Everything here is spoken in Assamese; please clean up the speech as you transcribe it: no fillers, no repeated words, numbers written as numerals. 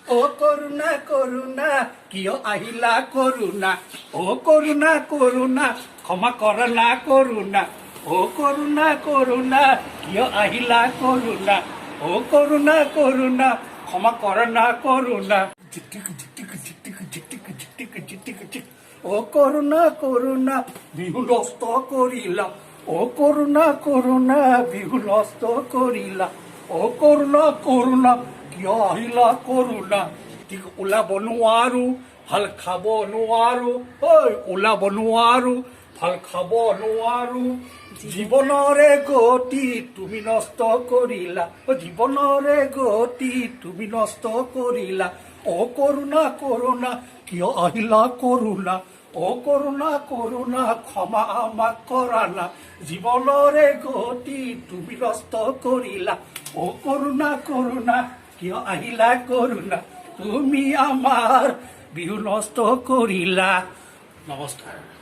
ও করুণা করুণা কিয় আহিলা করুণা ও করুণা করুণা ক্ষমা কর না করুণা ও করুণা করুণা কিয় আহিলা করুণা ও করুণা করুণা ক্ষমা কর না করুণা ও করুণা করুণা বিহু নষ্ট করিলা ও করুণা করুণা বিহু নষ্ট করিলা ও করুণা করুণা কিয় আহিলা করুণা ঠিক ওলাব নোৱাৰো ভাল খাব নোৱাৰো ঐ ওলাব নোৱাৰো ভাল খাব নোৱাৰো জীৱনৰে গতি তুমি নষ্ট কৰিলা জীৱনৰে গতি তুমি নষ্ট কৰিলা ও কৰুণা কৰুণা কিয় আহিলা কৰুণা ও কৰুণা কৰুণা ক্ষমা আমাক কৰা না জীৱনৰে গতি তুমি নষ্ট কৰিলা ও কৰুণা কৰুণা কিয় আহিলা কৰুণা তুমি আমাৰ বিহু নষ্ট কৰিলা নমস্কাৰ